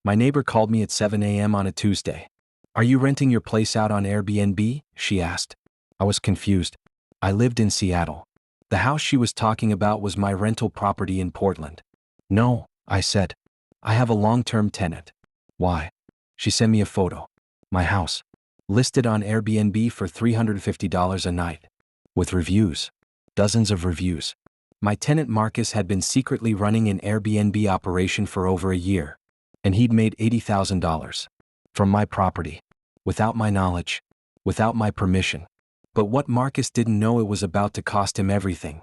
My neighbor called me at 7 a.m. on a Tuesday. "Are you renting your place out on Airbnb?" she asked. I was confused. I lived in Seattle. The house she was talking about was my rental property in Portland. "No," I said. "I have a long-term tenant." "Why?" She sent me a photo. My house. Listed on Airbnb for $350 a night. With reviews. Dozens of reviews. My tenant Marcus had been secretly running an Airbnb operation for over a year. And he'd made $80,000. From my property. Without my knowledge. Without my permission. But what Marcus didn't know, it was about to cost him everything.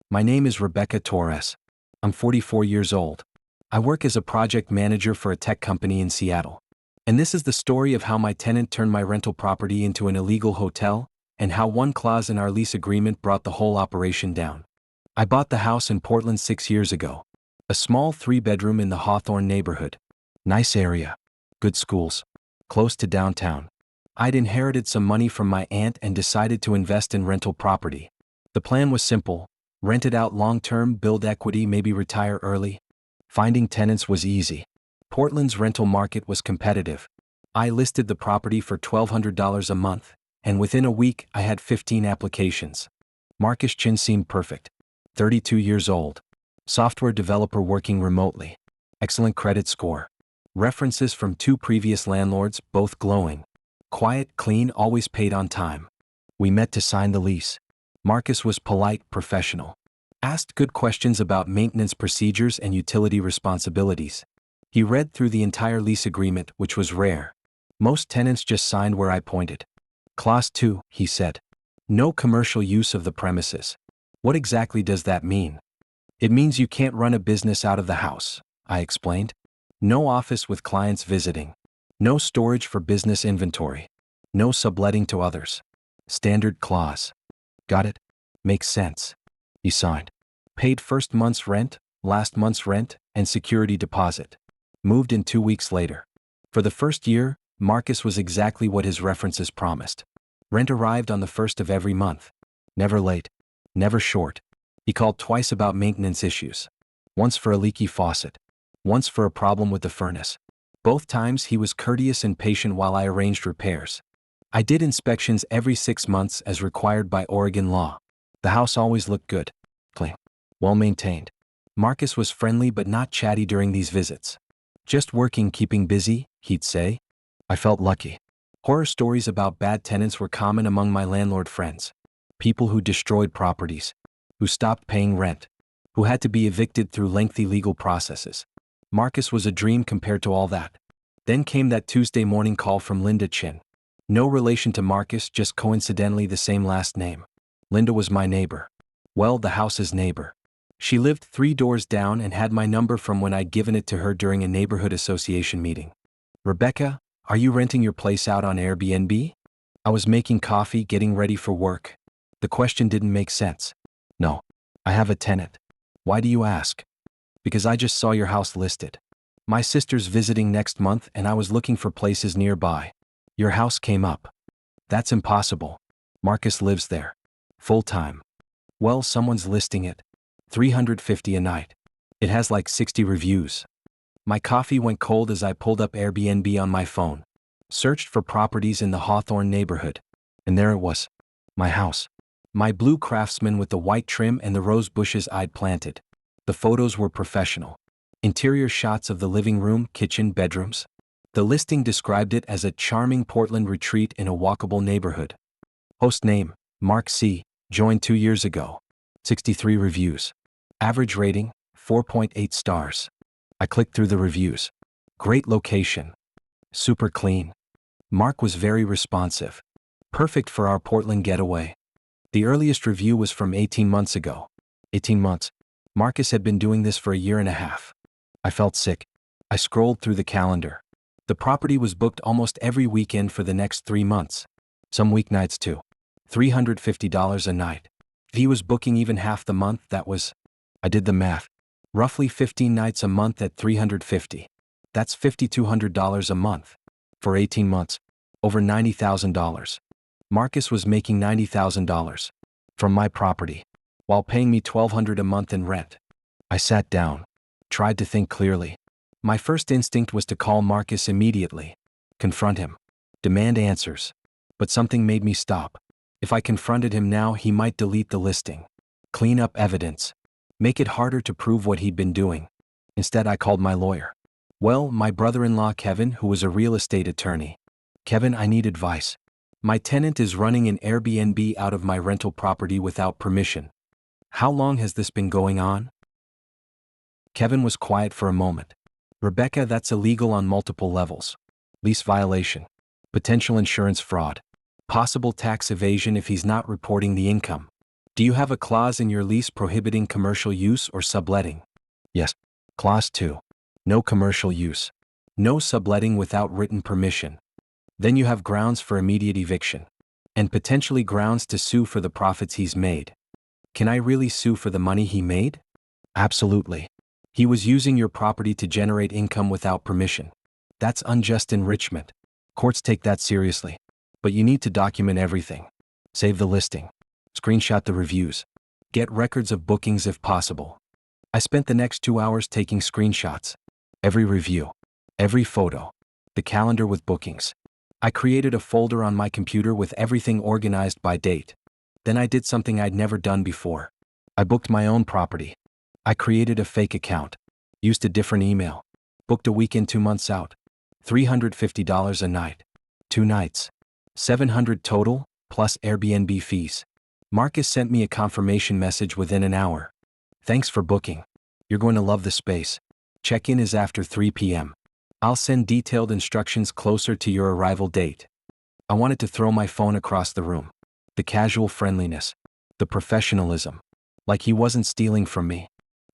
My name is Rebecca Torres. I'm 44 years old. I work as a project manager for a tech company in Seattle. And this is the story of how my tenant turned my rental property into an illegal hotel, and how one clause in our lease agreement brought the whole operation down. I bought the house in Portland 6 years ago. A small 3-bedroom in the Hawthorne neighborhood. Nice area. Good schools. Close to downtown. I'd inherited some money from my aunt and decided to invest in rental property. The plan was simple: rent it out long-term, build equity, maybe retire early. Finding tenants was easy. Portland's rental market was competitive. I listed the property for $1,200 a month, and within a week I had 15 applications. Marcus Chin seemed perfect. 32 years old. Software developer working remotely. Excellent credit score. References from 2 previous landlords, both glowing. Quiet, clean, always paid on time. We met to sign the lease. Marcus was polite, professional. Asked good questions about maintenance procedures and utility responsibilities. He read through the entire lease agreement, which was rare. Most tenants just signed where I pointed. "Clause 2, he said. No commercial use of the premises. "What exactly does that mean?" "It means you can't run a business out of the house," I explained. "No office with clients visiting. No storage for business inventory. No subletting to others. Standard clause." "Got it. Makes sense." He signed. Paid first month's rent, last month's rent, and security deposit. Moved in 2 weeks later. For the first year, Marcus was exactly what his references promised. Rent arrived on the first of every month. Never late. Never short. He called twice about maintenance issues. Once for a leaky faucet. Once for a problem with the furnace. Both times he was courteous and patient while I arranged repairs. I did inspections every 6 months as required by Oregon law. The house always looked good. Clean. Well maintained. Marcus was friendly but not chatty during these visits. "Just working, keeping busy," he'd say. I felt lucky. Horror stories about bad tenants were common among my landlord friends. People who destroyed properties. Who stopped paying rent. Who had to be evicted through lengthy legal processes. Marcus was a dream compared to all that. Then came that Tuesday morning call from Linda Chin. No relation to Marcus, just coincidentally the same last name. Linda was my neighbor. Well, the house's neighbor. She lived 3 doors down and had my number from when I'd given it to her during a neighborhood association meeting. "Rebecca, are you renting your place out on Airbnb?" I was making coffee, getting ready for work. The question didn't make sense. "No. I have a tenant." "Why do you ask?" "Because I just saw your house listed. My sister's visiting next month and I was looking for places nearby. Your house came up." "That's impossible. Marcus lives there. Full time." "Well, someone's listing it. $350 a night. It has like 60 reviews." My coffee went cold as I pulled up Airbnb on my phone. Searched for properties in the Hawthorne neighborhood. And there it was. My house. My blue Craftsman with the white trim and the rose bushes I'd planted. The photos were professional. Interior shots of the living room, kitchen, bedrooms. The listing described it as a charming Portland retreat in a walkable neighborhood. Host name, Mark C., joined 2 years ago. 63 reviews. Average rating, 4.8 stars. I clicked through the reviews. Great location. Super clean. Mark was very responsive. Perfect for our Portland getaway. The earliest review was from 18 months ago. 18 months. Marcus had been doing this for a year and a half. I felt sick. I scrolled through the calendar. The property was booked almost every weekend for the next 3 months. Some weeknights too. $350 a night. If he was booking even half the month, that was... I did the math. Roughly 15 nights a month at $350. That's $5,200 a month. For 18 months. Over $90,000. Marcus was making $90,000. From my property. While paying me $1,200 a month in rent. I sat down. Tried to think clearly. My first instinct was to call Marcus immediately, confront him, demand answers. But something made me stop. If I confronted him now, he might delete the listing, clean up evidence, make it harder to prove what he'd been doing. Instead, I called my lawyer. Well, my brother-in-law Kevin, who was a real estate attorney. Kevin, I need advice. My tenant is running an Airbnb out of my rental property without permission. How long has this been going on? Kevin was quiet for a moment. Rebecca, that's illegal on multiple levels. Lease violation, potential insurance fraud, possible tax evasion if he's not reporting the income. Do you have a clause in your lease prohibiting commercial use or subletting? Yes. Clause 2. No commercial use. No subletting without written permission. Then you have grounds for immediate eviction. And potentially grounds to sue for the profits he's made. Can I really sue for the money he made? Absolutely. He was using your property to generate income without permission. That's unjust enrichment. Courts take that seriously. But you need to document everything. Save the listing. Screenshot the reviews. Get records of bookings if possible. I spent the next 2 hours taking screenshots. Every review. Every photo. The calendar with bookings. I created a folder on my computer with everything organized by date. Then I did something I'd never done before. I booked my own property. I created a fake account. Used a different email. Booked a weekend 2 months out. $350 a night. 2 nights. $700 total, plus Airbnb fees. Marcus sent me a confirmation message within an hour. Thanks for booking. You're going to love the space. Check-in is after 3 p.m. I'll send detailed instructions closer to your arrival date. I wanted to throw my phone across the room. The casual friendliness. The professionalism. Like he wasn't stealing from me.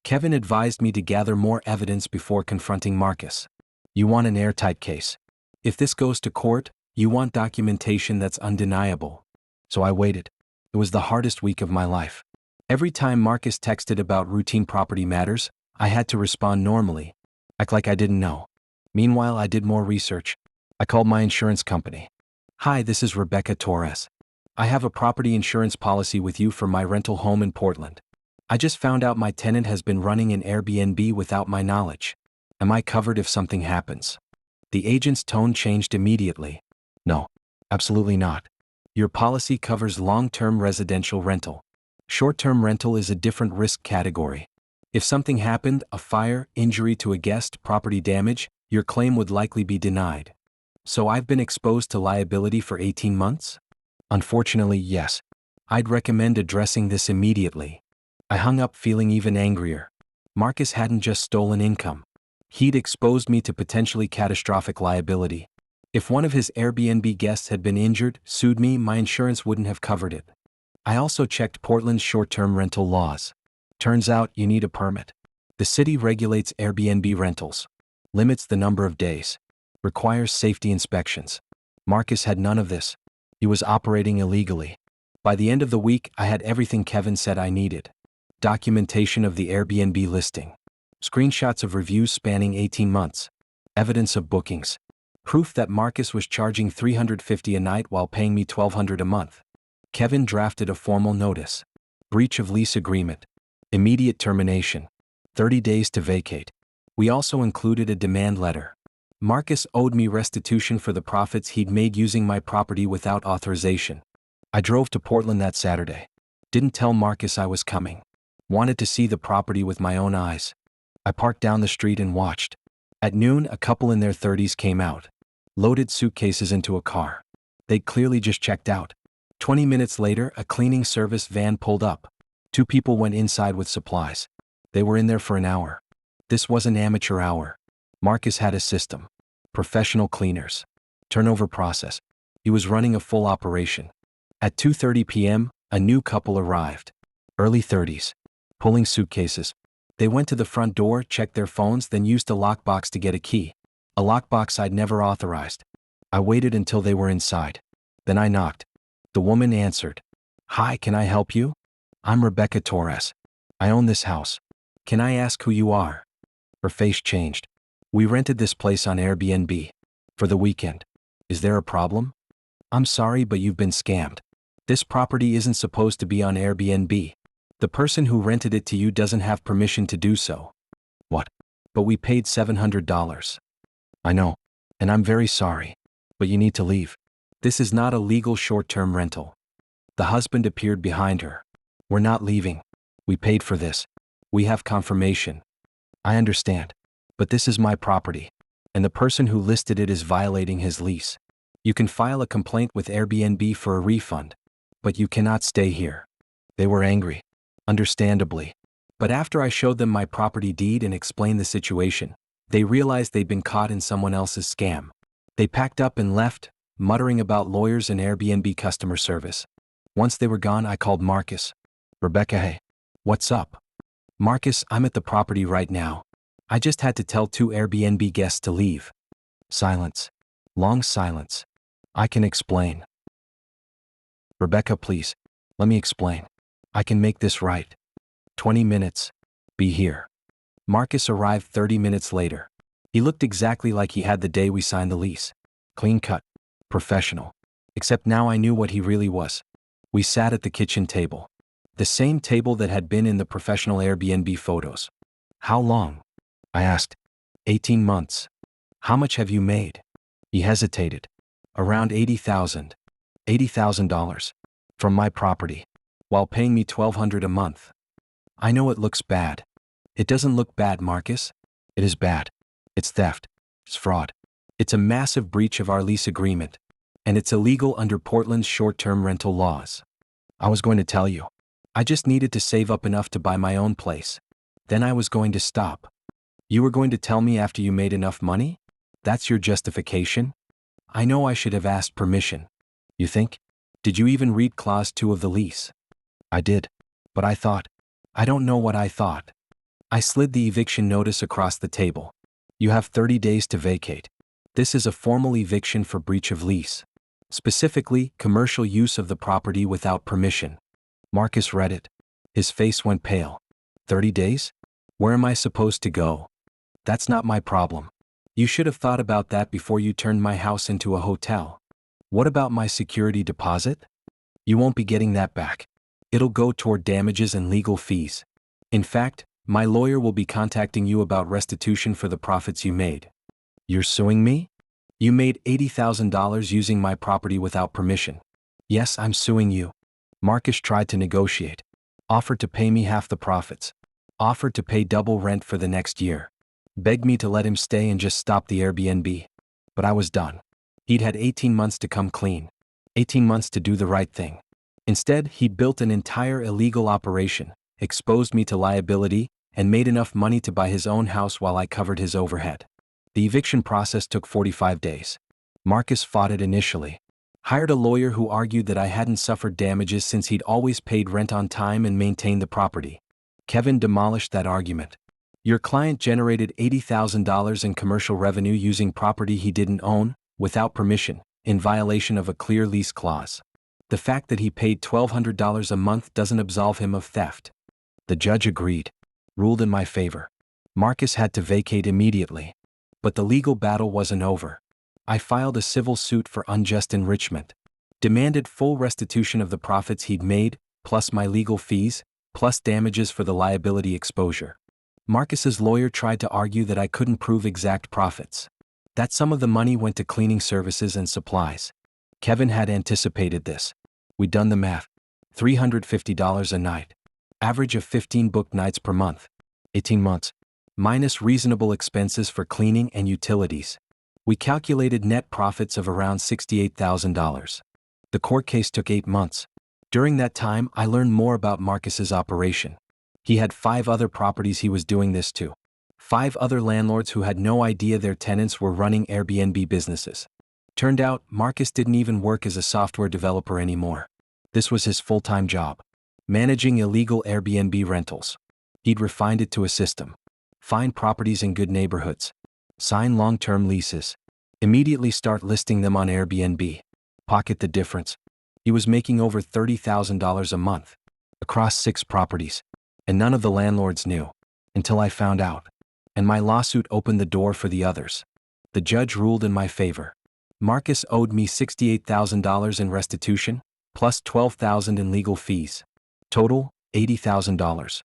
Kevin advised me to gather more evidence before confronting Marcus. You want an airtight case. If this goes to court, you want documentation that's undeniable. So I waited. It was the hardest week of my life. Every time Marcus texted about routine property matters, I had to respond normally. Act like I didn't know. Meanwhile, I did more research. I called my insurance company. Hi, this is Rebecca Torres. I have a property insurance policy with you for my rental home in Portland. I just found out my tenant has been running an Airbnb without my knowledge. Am I covered if something happens? The agent's tone changed immediately. No, absolutely not. Your policy covers long-term residential rental. Short-term rental is a different risk category. If something happened, a fire, injury to a guest, property damage, your claim would likely be denied. So I've been exposed to liability for 18 months? Unfortunately, yes. I'd recommend addressing this immediately. I hung up feeling even angrier. Marcus hadn't just stolen income. He'd exposed me to potentially catastrophic liability. If one of his Airbnb guests had been injured, sued me, my insurance wouldn't have covered it. I also checked Portland's short-term rental laws. Turns out you need a permit. The city regulates Airbnb rentals. Limits the number of days. Requires safety inspections. Marcus had none of this. He was operating illegally. By the end of the week, I had everything Kevin said I needed. Documentation of the Airbnb listing. Screenshots of reviews spanning 18 months. Evidence of bookings. Proof that Marcus was charging $350 a night while paying me $1,200 a month. Kevin drafted a formal notice. Breach of lease agreement. Immediate termination. 30 days to vacate. We also included a demand letter. Marcus owed me restitution for the profits he'd made using my property without authorization. I drove to Portland that Saturday. Didn't tell Marcus I was coming. Wanted to see the property with my own eyes. I parked down the street and watched. At noon, a couple in their 30s came out. Loaded suitcases into a car. They'd clearly just checked out. 20 minutes later, a cleaning service van pulled up. 2 people went inside with supplies. They were in there for an hour. This wasn't amateur hour. Marcus had a system. Professional cleaners. Turnover process. He was running a full operation. At 2:30 p.m., a new couple arrived. Early 30s. Pulling suitcases. They went to the front door, checked their phones, then used a lockbox to get a key. A lockbox I'd never authorized. I waited until they were inside. Then I knocked. The woman answered. Hi, can I help you? I'm Rebecca Torres. I own this house. Can I ask who you are? Her face changed. We rented this place on Airbnb. For the weekend. Is there a problem? I'm sorry, but you've been scammed. This property isn't supposed to be on Airbnb. The person who rented it to you doesn't have permission to do so. What? but we paid $700. I know, and I'm very sorry, but you need to leave. This is not a legal short-term rental. The husband appeared behind her. We're not leaving. We paid for this. We have confirmation. I understand, but this is my property, and the person who listed it is violating his lease. You can file a complaint with Airbnb for a refund, but you cannot stay here. They were angry, understandably. But after I showed them my property deed and explained the situation, they realized they'd been caught in someone else's scam. They packed up and left, muttering about lawyers and Airbnb customer service. Once they were gone, I called Marcus. Rebecca, hey, what's up? Marcus, I'm at the property right now. I just had to tell 2 Airbnb guests to leave. Silence. Long silence. I can explain. Rebecca, please, let me explain. I can make this right. 20 minutes. Be here. Marcus arrived 30 minutes later. He looked exactly like he had the day we signed the lease. Clean cut. Professional. Except now I knew what he really was. We sat at the kitchen table. The same table that had been in the professional Airbnb photos. How long? I asked. 18 months. How much have you made? He hesitated. Around $80,000. $80,000. From my property. While paying me $1,200 a month. I know it looks bad. It doesn't look bad, Marcus. It is bad. It's theft. It's fraud. It's a massive breach of our lease agreement. And it's illegal under Portland's short-term rental laws. I was going to tell you. I just needed to save up enough to buy my own place. Then I was going to stop. You were going to tell me after you made enough money? That's your justification? I know I should have asked permission. You think? Did you even read Clause 2 of the lease? I did. But I don't know what I thought. I slid the eviction notice across the table. You have 30 days to vacate. This is a formal eviction for breach of lease. Specifically, commercial use of the property without permission. Marcus read it. His face went pale. 30 days? Where am I supposed to go? That's not my problem. You should have thought about that before you turned my house into a hotel. What about my security deposit? You won't be getting that back. It'll go toward damages and legal fees. In fact, my lawyer will be contacting you about restitution for the profits you made. You're suing me? You made $80,000 using my property without permission. Yes, I'm suing you. Marcus tried to negotiate. Offered to pay me half the profits. Offered to pay double rent for the next year. Begged me to let him stay and just stop the Airbnb. But I was done. He'd had 18 months to come clean. 18 months to do the right thing. Instead, he built an entire illegal operation, exposed me to liability, and made enough money to buy his own house while I covered his overhead. The eviction process took 45 days. Marcus fought it initially. Hired a lawyer who argued that I hadn't suffered damages since he'd always paid rent on time and maintained the property. Kevin demolished that argument. Your client generated $80,000 in commercial revenue using property he didn't own, without permission, in violation of a clear lease clause. The fact that he paid $1,200 a month doesn't absolve him of theft. The judge agreed. Ruled in my favor. Marcus had to vacate immediately. But the legal battle wasn't over. I filed a civil suit for unjust enrichment. Demanded full restitution of the profits he'd made, plus my legal fees, plus damages for the liability exposure. Marcus's lawyer tried to argue that I couldn't prove exact profits. That some of the money went to cleaning services and supplies. Kevin had anticipated this. We'd done the math. $350 a night. Average of 15 booked nights per month. 18 months. Minus reasonable expenses for cleaning and utilities. We calculated net profits of around $68,000. The court case took 8 months. During that time, I learned more about Marcus's operation. He had 5 other properties he was doing this to. 5 other landlords who had no idea their tenants were running Airbnb businesses. Turned out, Marcus didn't even work as a software developer anymore. This was his full-time job. Managing illegal Airbnb rentals. He'd refined it to a system. Find properties in good neighborhoods. Sign long-term leases. Immediately start listing them on Airbnb. Pocket the difference. He was making over $30,000 a month. Across 6 properties. And none of the landlords knew. Until I found out. And my lawsuit opened the door for the others. The judge ruled in my favor. Marcus owed me $68,000 in restitution, plus $12,000 in legal fees. Total, $80,000.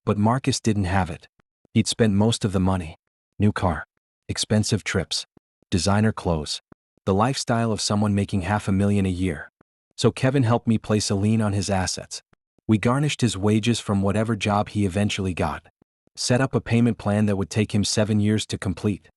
But Marcus didn't have it. He'd spent most of the money. New car. Expensive trips. Designer clothes. The lifestyle of someone making $500,000 a year. So Kevin helped me place a lien on his assets. We garnished his wages from whatever job he eventually got. Set up a payment plan that would take him 7 years to complete.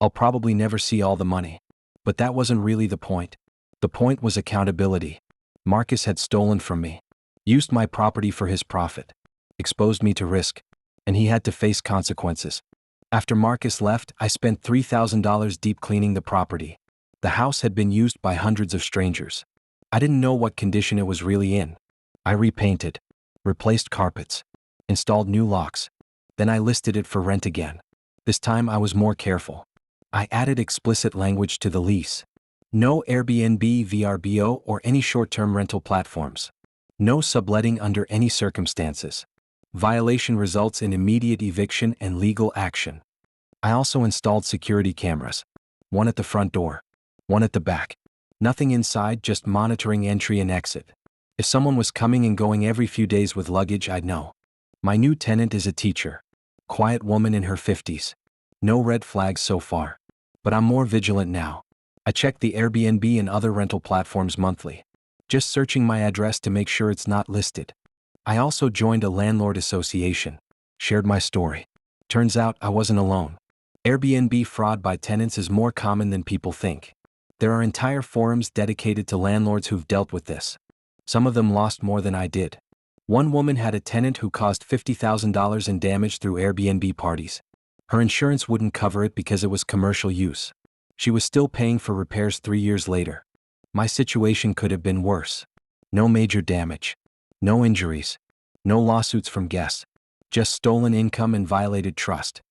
I'll probably never see all the money. But that wasn't really the point. The point was accountability. Marcus had stolen from me. Used my property for his profit. Exposed me to risk. And he had to face consequences. After Marcus left, I spent $3,000 deep cleaning the property. The house had been used by hundreds of strangers. I didn't know what condition it was really in. I repainted. Replaced carpets. Installed new locks. Then I listed it for rent again. This time I was more careful. I added explicit language to the lease. No Airbnb, VRBO, or any short-term rental platforms. No subletting under any circumstances. Violation results in immediate eviction and legal action. I also installed security cameras. One at the front door. One at the back. Nothing inside, just monitoring entry and exit. If someone was coming and going every few days with luggage, I'd know. My new tenant is a teacher. Quiet woman in her 50s. No red flags so far. But I'm more vigilant now. I check the Airbnb and other rental platforms monthly. Just searching my address to make sure it's not listed. I also joined a landlord association. Shared my story. Turns out I wasn't alone. Airbnb fraud by tenants is more common than people think. There are entire forums dedicated to landlords who've dealt with this. Some of them lost more than I did. One woman had a tenant who caused $50,000 in damage through Airbnb parties. Her insurance wouldn't cover it because it was commercial use. She was still paying for repairs 3 years later. My situation could have been worse. No major damage. No injuries. No lawsuits from guests. Just stolen income and violated trust.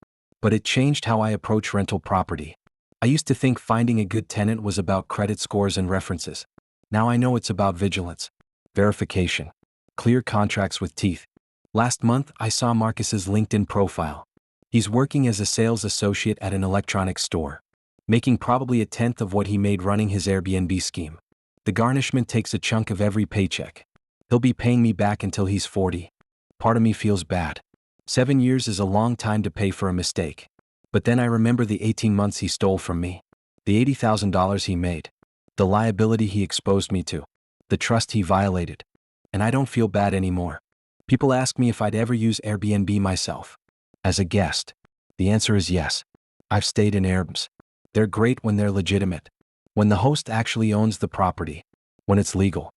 But it changed how I approach rental property. I used to think finding a good tenant was about credit scores and references. Now I know it's about vigilance. Verification. Clear contracts with teeth. Last month, I saw Marcus's LinkedIn profile. He's working as a sales associate at an electronics store, making probably 1/10 of what he made running his Airbnb scheme. The garnishment takes a chunk of every paycheck. He'll be paying me back until he's 40. Part of me feels bad. 7 years is a long time to pay for a mistake. But then I remember the 18 months he stole from me. The $80,000 he made. The liability he exposed me to. The trust he violated. And I don't feel bad anymore. People ask me if I'd ever use Airbnb myself. As a guest. The answer is yes. I've stayed in Airbs. They're great when they're legitimate. When the host actually owns the property. When it's legal.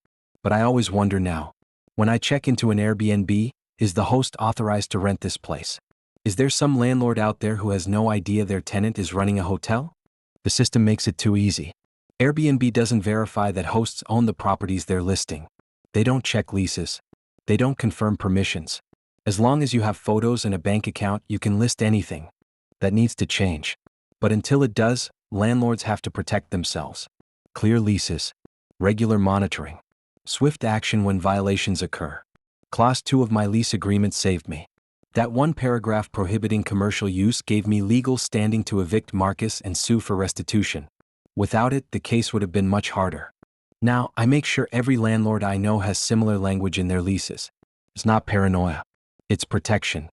But I always wonder now. When I check into an Airbnb, is the host authorized to rent this place? Is there some landlord out there who has no idea their tenant is running a hotel? The system makes it too easy. Airbnb doesn't verify that hosts own the properties they're listing. They don't check leases. They don't confirm permissions. As long as you have photos and a bank account, you can list anything. That needs to change. But until it does, landlords have to protect themselves. Clear leases. Regular monitoring. Swift action when violations occur. Clause 2 of my lease agreement saved me. That one paragraph prohibiting commercial use gave me legal standing to evict Marcus and sue for restitution. Without it, the case would have been much harder. Now, I make sure every landlord I know has similar language in their leases. It's not paranoia. It's protection.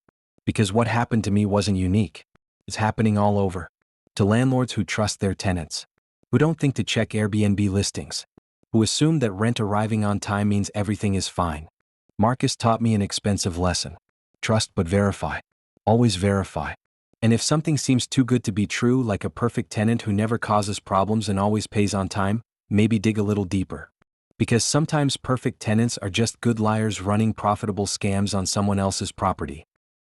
Because what happened to me wasn't unique. It's happening all over. To landlords who trust their tenants. Who don't think to check Airbnb listings. Who assume that rent arriving on time means everything is fine. Marcus taught me an expensive lesson. Trust but verify. Always verify. And if something seems too good to be true, like a perfect tenant who never causes problems and always pays on time, maybe dig a little deeper. Because sometimes perfect tenants are just good liars running profitable scams on someone else's property.